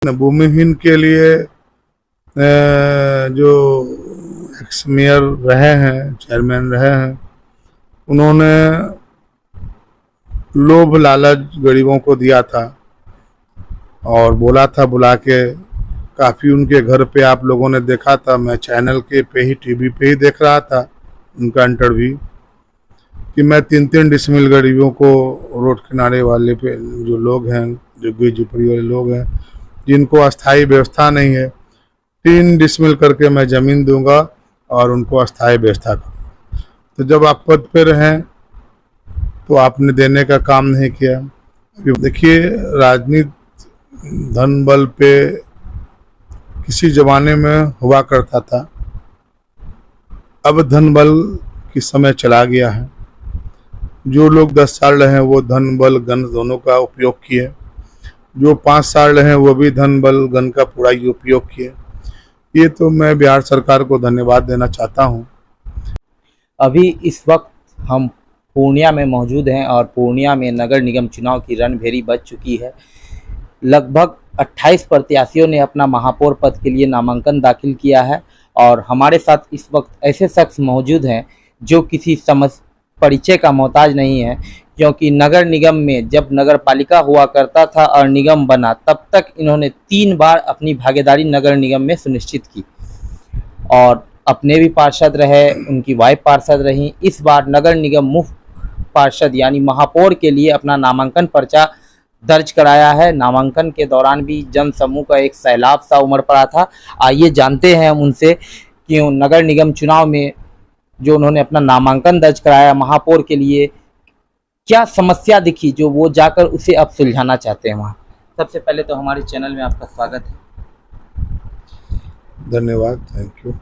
भूमिहीन के लिए जो एक्स मेयर रहे हैं, चेयरमैन रहे हैं, उन्होंने लोभ लालच गरीबों को दिया था और बोला था बुला के। काफ़ी उनके घर पे आप लोगों ने देखा था, मैं चैनल के पे ही टीवी पे ही देख रहा था उनका इंटरव्यू, कि मैं 3-3 डिसमिल गरीबों को, रोड किनारे वाले पे जो लोग हैं, झुग्गी झुपड़ी वाले लोग हैं जिनको अस्थाई व्यवस्था नहीं है, 3 डिसमिल करके मैं ज़मीन दूंगा और उनको अस्थाई व्यवस्था करूँगा। तो जब आप पद पे रहें तो आपने देने का काम नहीं किया। देखिए, राजनीति धन बल पे किसी ज़माने में हुआ करता था, अब धन बल की समय चला गया है। जो लोग 10 साल रहे वो धन बल गन दोनों का उपयोग किए, जो 5 साल रहे वो भी धन बल गन का पूरा ही उपयोग किए। ये तो मैं बिहार सरकार को धन्यवाद देना चाहता हूँ। अभी इस वक्त हम पूर्णिया में मौजूद हैं और पूर्णिया में नगर निगम चुनाव की रणभेरी बज चुकी है। लगभग 28 प्रत्याशियों ने अपना महापौर पद के लिए नामांकन दाखिल किया है और हमारे साथ इस वक्त ऐसे शख्स मौजूद हैं जो किसी परिचय का मोहताज नहीं है, क्योंकि नगर निगम में जब नगर पालिका हुआ करता था और निगम बना तब तक इन्होंने 3 बार अपनी भागीदारी नगर निगम में सुनिश्चित की और अपने भी पार्षद रहे, उनकी वाइफ पार्षद रहीं। इस बार नगर निगम मुख्य पार्षद यानी महापौर के लिए अपना नामांकन पर्चा दर्ज कराया है। नामांकन के दौरान भी जन समूह का एक सैलाब सा उमड़ पड़ा था। आइए जानते हैं हम उनसे कि नगर निगम चुनाव में जो उन्होंने अपना नामांकन दर्ज कराया महापौर के लिए, क्या समस्या दिखी जो वो जाकर उसे अब सुलझाना चाहते हैं वहाँ। सबसे पहले तो हमारे चैनल में आपका स्वागत है। धन्यवाद, थैंक यू।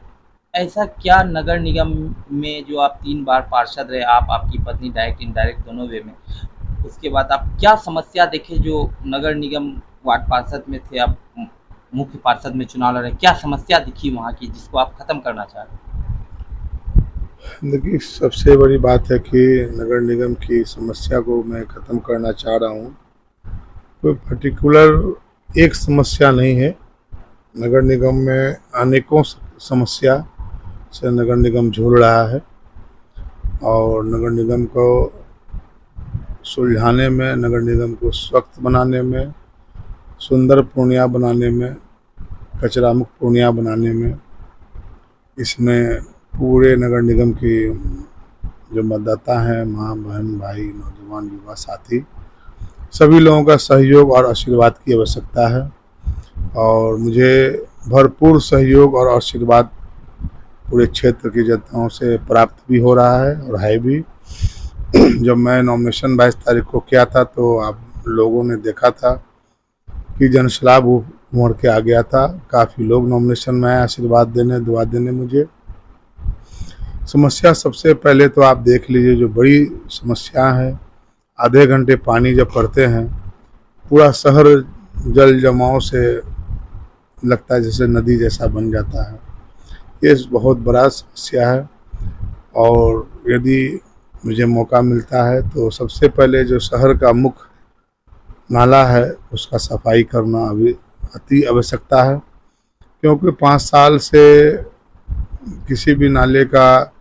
ऐसा क्या नगर निगम में जो आप 3 बार पार्षद रहे, आप, आपकी पत्नी, डायरेक्ट इनडायरेक्ट दोनों वे में, उसके बाद आप क्या समस्या देखे जो नगर निगम वार्ड पार्षद में थे, आप मुख्य पार्षद में चुनाव लड़ रहे, क्या समस्या दिखी वहाँ की जिसको आप खत्म करना चाह रहे हैं? देखिए, सबसे बड़ी बात है कि नगर निगम की समस्या को मैं ख़त्म करना चाह रहा हूँ। कोई पर्टिकुलर एक समस्या नहीं है। नगर निगम में अनेकों समस्या से नगर निगम झूल रहा है और नगर निगम को सुलझाने में, नगर निगम को स्वच्छ बनाने में, सुंदर पूर्णिया बनाने में, कचरा मुक्त पूर्णिया बनाने में, इसमें पूरे नगर निगम की जो मतदाता हैं, माँ बहन भाई नौजवान युवा साथी, सभी लोगों का सहयोग और आशीर्वाद की आवश्यकता है और मुझे भरपूर सहयोग और आशीर्वाद पूरे क्षेत्र की जनताओं से प्राप्त भी हो रहा है और है भी। जब मैं नॉमिनेशन 22 तारीख को किया था तो आप लोगों ने देखा था कि जनसैलाब उमड़ के आ गया था। काफ़ी लोग नॉमिनेशन में आए आशीर्वाद देने, दुआ देने मुझे। समस्या सबसे पहले तो आप देख लीजिए, जो बड़ी समस्या है, आधे घंटे पानी जब पड़ते हैं पूरा शहर जल जमाव से लगता है जैसे नदी जैसा बन जाता है। ये बहुत बड़ा समस्या है और यदि मुझे मौका मिलता है तो सबसे पहले जो शहर का मुख्य नाला है उसका सफाई करना अभी अति आवश्यकता है, क्योंकि 5 साल से किसी भी नाले का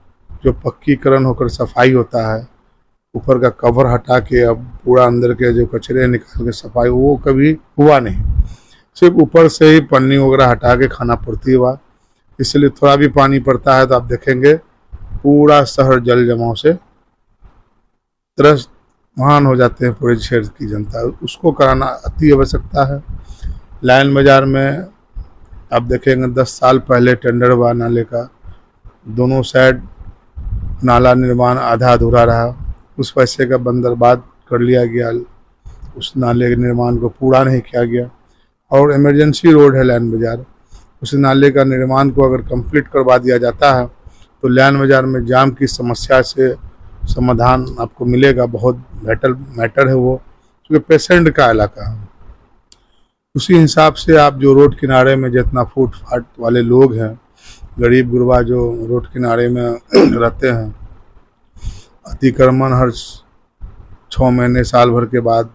जो पक्कीकरण होकर सफाई होता है, ऊपर का कवर हटा के अब पूरा अंदर के जो कचरे निकाल के सफाई, वो कभी हुआ नहीं। सिर्फ ऊपर से ही पन्नी वगैरह हटा के खाना पड़ती है, इसलिए थोड़ा भी पानी पड़ता है तो आप देखेंगे पूरा शहर जल जमाव से त्रस्त महान हो जाते हैं पूरे क्षेत्र की जनता। उसको कराना अति आवश्यकता है। लाइन बाजार में आप देखेंगे 10 साल पहले टेंडर हुआ नाले का, दोनों साइड नाला निर्माण आधा अधूरा रहा, उस पैसे का बंदरबाद कर लिया गया, उस नाले के निर्माण को पूरा नहीं किया गया। और इमरजेंसी रोड है लाइन बाजार, उस नाले का निर्माण को अगर कंप्लीट करवा दिया जाता है तो लाइन बाजार में जाम की समस्या से समाधान आपको मिलेगा। बहुत मैटर है वो, क्योंकि पेशेंट का इलाका है। उसी हिसाब से आप जो रोड किनारे में जितना फूट फाट वाले लोग हैं, गरीब गुरबा जो रोड किनारे में रहते हैं, अतिक्रमण हर 6 महीने साल भर के बाद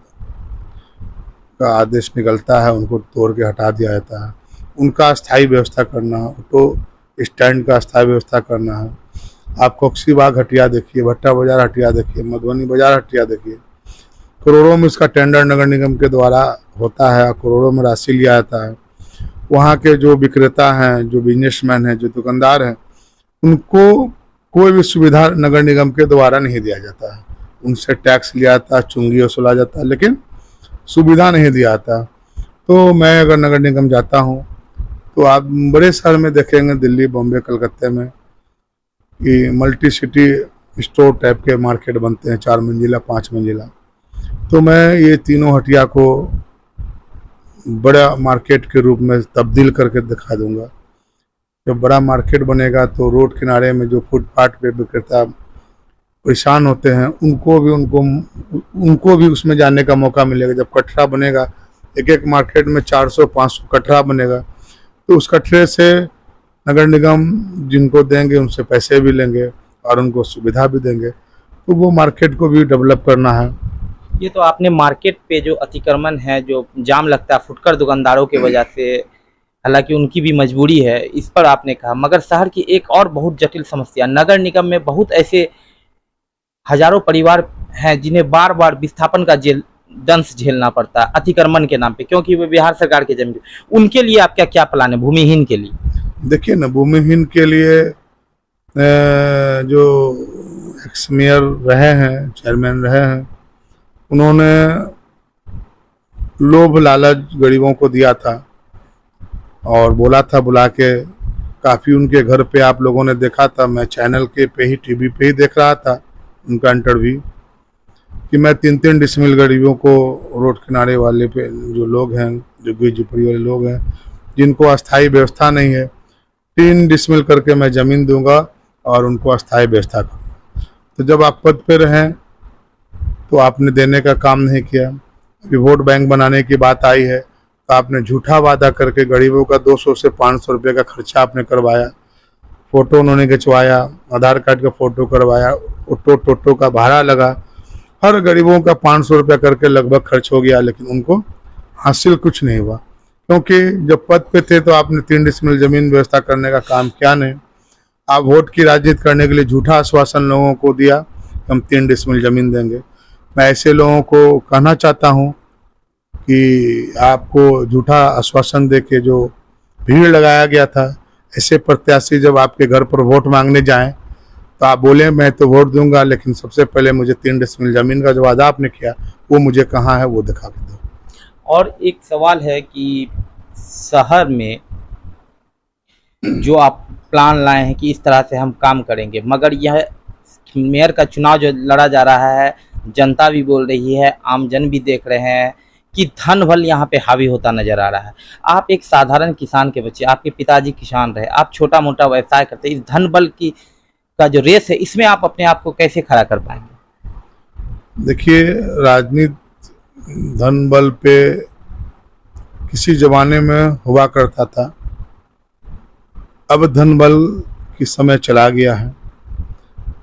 का आदेश निकलता है उनको तोड़ के हटा दिया जाता है। उनका स्थायी व्यवस्था करना है, ऑटो स्टैंड का स्थायी व्यवस्था करना है। आप कोक्सीबाग हटिया देखिए, भट्टा बाजार हटिया देखिए, मधुबनी बाजार हटिया देखिए, करोड़ों में इसका टेंडर नगर निगम के द्वारा होता है, करोड़ों में राशि लिया जाता है। वहाँ के जो विक्रेता हैं, जो बिजनेसमैन हैं, जो दुकानदार हैं, उनको कोई भी सुविधा नगर निगम के द्वारा नहीं दिया जाता है। उनसे टैक्स लिया जाता है, चुंगी वसूला जाता है, लेकिन सुविधा नहीं दिया जाता। तो मैं अगर नगर निगम जाता हूँ तो आप बड़े शहर में देखेंगे, दिल्ली, बॉम्बे, कलकत्ते में, कि मल्टी सिटी स्टोर टाइप के मार्केट बनते हैं, 4 मंजिला 5 मंजिला। तो मैं ये तीनों हटिया को बड़ा मार्केट के रूप में तब्दील करके दिखा दूंगा। जब बड़ा मार्केट बनेगा तो रोड किनारे में जो फुटपाथ पे विक्रेता परेशान होते हैं उनको भी उसमें जाने का मौका मिलेगा। जब कटरा बनेगा, एक मार्केट में 400-500 कटरा बनेगा, तो उस कटरे से नगर निगम जिनको देंगे उनसे पैसे भी लेंगे और उनको सुविधा भी देंगे। तो वो मार्केट को भी डेवलप करना है। ये तो आपने मार्केट पे जो अतिक्रमण है, जो जाम लगता है फुटकर दुकानदारों की वजह से, हालांकि उनकी भी मजबूरी है, इस पर आपने कहा। मगर शहर की एक और बहुत जटिल समस्या, नगर निगम में बहुत ऐसे हजारों परिवार हैं जिन्हें बार बार विस्थापन का दंश झेलना पड़ता है अतिक्रमण के नाम पे, क्योंकि वे बिहार सरकार के जमीन। उनके लिए आपका क्या प्लान है, भूमिहीन के लिए? देखिए ना, भूमिहीन के लिए जो एक्स मेयर रहे हैं, चेयरमैन रहे हैं, उन्होंने लोभ लालच गरीबों को दिया था और बोला था बुला के। काफ़ी उनके घर पे आप लोगों ने देखा था, मैं चैनल के पे ही, टीवी पे ही देख रहा था उनका इंटरव्यू, कि मैं 3-3 डिसमिल गरीबों को, रोड किनारे वाले पे जो लोग हैं, जो झुपड़ी वाले लोग हैं, जिनको अस्थायी व्यवस्था नहीं है, 3 डिसमिल करके मैं ज़मीन दूंगा और उनको अस्थायी व्यवस्था करूँगा। तो जब आप पद पे रहें तो आपने देने का काम नहीं किया। अभी वोट बैंक बनाने की बात आई है तो आपने झूठा वादा करके गरीबों का 200 से 500 रुपये का खर्चा आपने करवाया, फ़ोटो उन्होंने खिंचवाया, आधार कार्ड का फ़ोटो करवाया, ऑटो का भाड़ा लगा, हर गरीबों का 500 रुपया करके लगभग खर्च हो गया, लेकिन उनको हासिल कुछ नहीं हुआ। क्योंकि जब पद पे थे तो आपने 3 डिसमिल ज़मीन व्यवस्था करने का काम किया नहीं। आप वोट की राजनीति करने के लिए झूठा आश्वासन लोगों को दिया, हम 3 डिसमिल ज़मीन देंगे। मैं ऐसे लोगों को कहना चाहता हूं कि आपको झूठा आश्वासन देके जो भीड़ लगाया गया था, ऐसे प्रत्याशी जब आपके घर पर वोट मांगने जाएं तो आप बोले मैं तो वोट दूंगा, लेकिन सबसे पहले मुझे 3 डिसमिल ज़मीन का जो वादा आपने किया वो मुझे कहाँ है, वो दिखा के दो। और एक सवाल है कि शहर में जो आप प्लान लाए हैं कि इस तरह से हम काम करेंगे, मगर यह मेयर का चुनाव जो लड़ा जा रहा है, जनता भी बोल रही है, आमजन भी देख रहे हैं कि धन बल यहाँ पे हावी होता नजर आ रहा है। आप एक साधारण किसान के बच्चे, आपके पिताजी किसान रहे, आप छोटा मोटा व्यवसाय करते, इस धन बल की का जो रेस है, इसमें आप अपने आप को कैसे खड़ा कर पाएंगे? देखिए, राजनीति धन बल पे किसी जमाने में हुआ करता था, अब धन बल की समय चला गया है।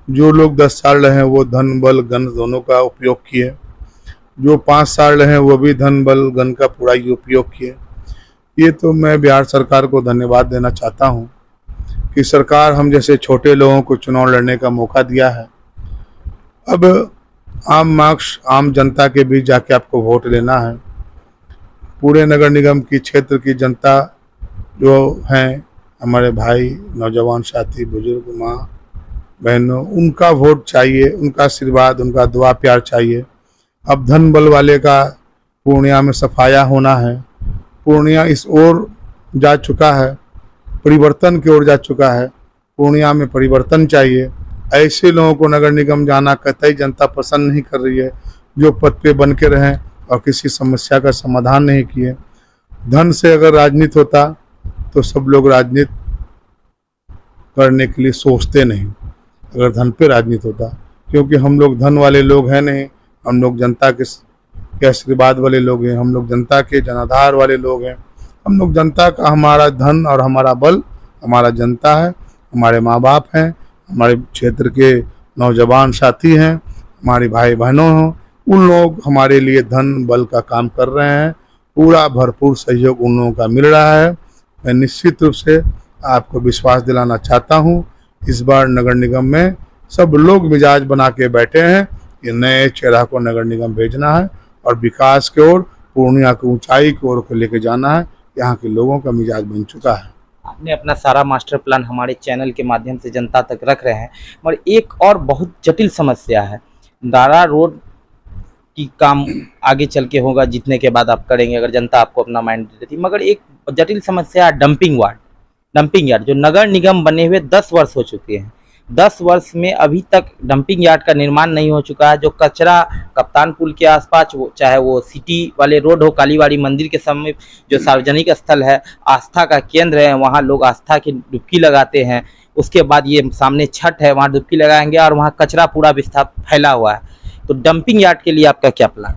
जो लोग 10 साल रहे वो धन बल गन दोनों का उपयोग किए, जो 5 साल रहे वो भी धन बल गन का पूरा ही उपयोग किए। ये तो मैं बिहार सरकार को धन्यवाद देना चाहता हूँ कि सरकार हम जैसे छोटे लोगों को चुनाव लड़ने का मौका दिया है। अब आम जनता के बीच जाके आपको वोट लेना है। पूरे नगर निगम की क्षेत्र की जनता जो हैं, हमारे भाई, नौजवान साथी, बुजुर्ग, माँ बहनों, उनका वोट चाहिए, उनका आशीर्वाद, उनका दुआ प्यार चाहिए। अब धन बल वाले का पूर्णिया में सफाया होना है। पूर्णिया इस ओर जा चुका है, परिवर्तन की ओर जा चुका है। पूर्णिया में परिवर्तन चाहिए। ऐसे लोगों को नगर निगम जाना कतई जनता पसंद नहीं कर रही है, जो पद पे बन के रहें और किसी समस्या का समाधान नहीं किए। धन से अगर राजनीति होता तो सब लोग राजनीति करने के लिए सोचते नहीं, अगर धन पे राजनीति होता, क्योंकि हम लोग धन वाले लोग हैं नहीं, हम लोग जनता के आशीर्वाद वाले लोग हैं, हम लोग जनता के जनाधार वाले लोग हैं। हम लोग जनता का, हमारा धन और हमारा बल हमारा जनता है, हमारे माँ बाप हैं, हमारे क्षेत्र के नौजवान साथी हैं, हमारे भाई बहनों हैं। उन लोग हमारे लिए धन बल का काम कर रहे हैं पूरा भरपूर सहयोग उन लोगों का मिल रहा है। मैं निश्चित रूप से आपको विश्वास दिलाना चाहता हूँ, इस बार नगर निगम में सब लोग मिजाज बना के बैठे हैं कि नए चेहरा को नगर निगम भेजना है और विकास की ओर, पूर्णिया को ऊंचाई की ओर को लेके जाना है। यहाँ के लोगों का मिजाज बन चुका है। आपने अपना सारा मास्टर प्लान हमारे चैनल के माध्यम से जनता तक रख रहे हैं, मगर एक और बहुत जटिल समस्या है। दारा रोड की काम आगे चल के होगा, जीतने के बाद आप करेंगे अगर जनता आपको अपना माइंड देती, मगर एक जटिल समस्या है डंपिंग यार्ड जो नगर निगम बने हुए 10 वर्ष हो चुके हैं। 10 वर्ष में अभी तक डंपिंग यार्ड का निर्माण नहीं हो चुका है। जो कचरा कप्तान पुल के आसपास, चाहे वो सिटी वाले रोड हो, कालीबाड़ी मंदिर के समीप जो सार्वजनिक स्थल है, आस्था का केंद्र है, वहाँ लोग आस्था की डुबकी लगाते हैं। उसके बाद ये सामने छठ है, वहाँ डुबकी लगाएंगे और वहाँ कचरा पूरा विस्तार फैला हुआ है। तो डंपिंग यार्ड के लिए आपका क्या प्लान?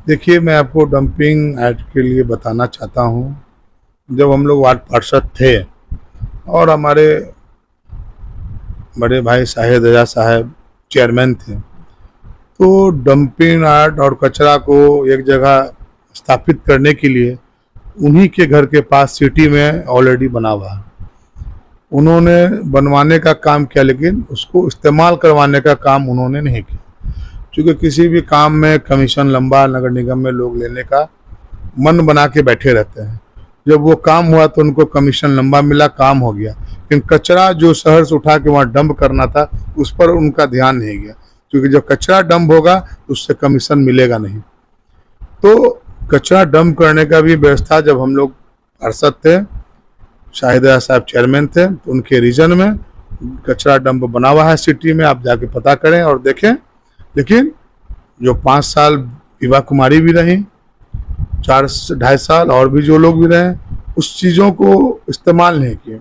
देखिए, मैं आपको डंपिंग यार्ड के लिए बताना चाहता हूँ। जब हम लोग वार्ड पार्षद थे और हमारे बड़े भाई शाहिद रजा साहब चेयरमैन थे, तो डंपिंग यार्ड और कचरा को एक जगह स्थापित करने के लिए उन्हीं के घर के पास सिटी में ऑलरेडी बना हुआ है। उन्होंने बनवाने का काम किया, लेकिन उसको इस्तेमाल करवाने का काम उन्होंने नहीं किया। क्योंकि किसी भी काम में कमीशन लंबा नगर निगम में लोग लेने का मन बना के बैठे रहते हैं। जब वो काम हुआ तो उनको कमीशन लंबा मिला, काम हो गया, लेकिन कचरा जो शहर से उठा के वहाँ डंप करना था उस पर उनका ध्यान नहीं गया। क्योंकि जब कचरा डंप होगा तो उससे कमीशन मिलेगा नहीं। तो कचरा डंप करने का भी व्यवस्था, जब हम लोग पार्षद थे, शाहिद साहब चेयरमैन थे, तो उनके रीजन में कचरा डंप बना हुआ है सिटी में, आप जाके पता करें और देखें। लेकिन जो 5 साल विभा कुमारी भी रही, 4-2.5 साल और भी जो लोग भी रहे, उस चीज़ों को इस्तेमाल नहीं किए।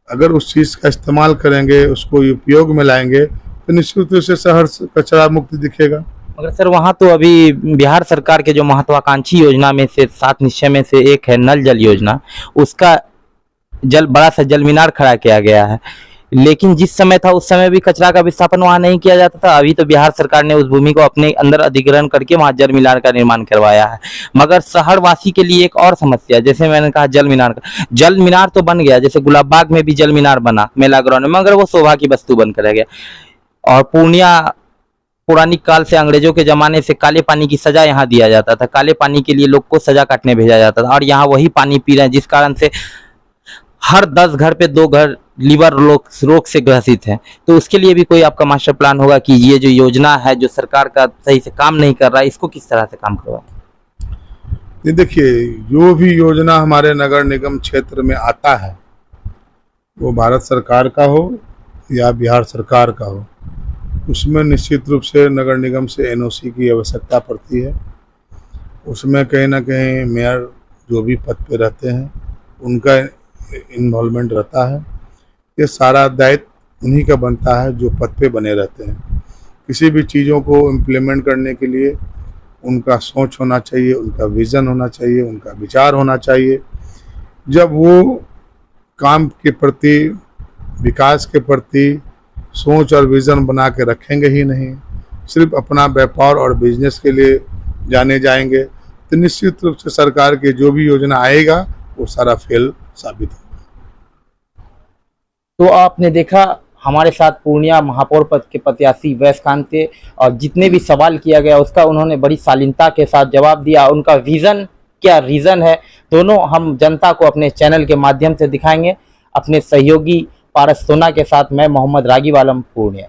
अगर उस चीज़ का इस्तेमाल करेंगे, उसको उपयोग में लाएंगे, तो निश्चित रूप से शहर कचरा मुक्त दिखेगा। मगर सर, वहाँ तो अभी बिहार सरकार के जो महत्वाकांक्षी योजना में से 7 निश्चय में से एक है नल जल योजना, उसका बड़ा सा जल मीनार खड़ा किया गया है। लेकिन जिस समय था उस समय भी कचरा का विस्थापन वहाँ नहीं किया जाता था। अभी तो बिहार सरकार ने उस भूमि को अपने अंदर अधिग्रहण करके वहाँ जल मीनार का निर्माण करवाया है। मगर शहरवासी के लिए एक और समस्या, जैसे मैंने कहा जल मीनार तो बन गया, जैसे गुलाब बाग में भी जल मीनार बना मेला ग्राउंड में, मगर वो शोभा की वस्तु बनकर रह गया। और पूर्णिया पौराणिक काल से, अंग्रेजों के जमाने से काले पानी की सजा यहाँ दिया जाता था। काले पानी के लिए लोग को सजा काटने भेजा जाता था और यहाँ वही पानी पी रहे हैं, जिस कारण से हर 10 घर पे 2 घर लीवर रोग से ग्रसित है। तो उसके लिए भी कोई आपका मास्टर प्लान होगा कि ये जो योजना है जो सरकार का सही से काम नहीं कर रहा है, इसको किस तरह से काम करवाएं? देखिए, जो भी योजना हमारे नगर निगम क्षेत्र में आता है, वो भारत सरकार का हो या बिहार सरकार का हो, उसमें निश्चित रूप से नगर निगम से एनओसी की आवश्यकता पड़ती है। उसमें कहीं ना कहीं मेयर जो भी पद पे रहते हैं उनका इन्वॉल्वमेंट रहता है। ये सारा दायित्व उन्हीं का बनता है जो पद पे बने रहते हैं। किसी भी चीज़ों को इम्प्लीमेंट करने के लिए उनका सोच होना चाहिए, उनका विज़न होना चाहिए, उनका विचार होना चाहिए। जब वो काम के प्रति, विकास के प्रति सोच और विज़न बना के रखेंगे ही नहीं, सिर्फ अपना व्यापार और बिजनेस के लिए जाने जाएंगे, तो निश्चित रूप से सरकार की जो भी योजना आएगा वो सारा फेल साबित होगा। तो आपने देखा, हमारे साथ पूर्णिया महापौर पद के प्रत्याशी वैशकांत थे और जितने भी सवाल किया गया उसका उन्होंने बड़ी शालीनता के साथ जवाब दिया। उनका विज़न क्या रीज़न है, दोनों हम जनता को अपने चैनल के माध्यम से दिखाएंगे। अपने सहयोगी पारस सोना के साथ मैं मोहम्मद रागी वालम, पूर्णिया।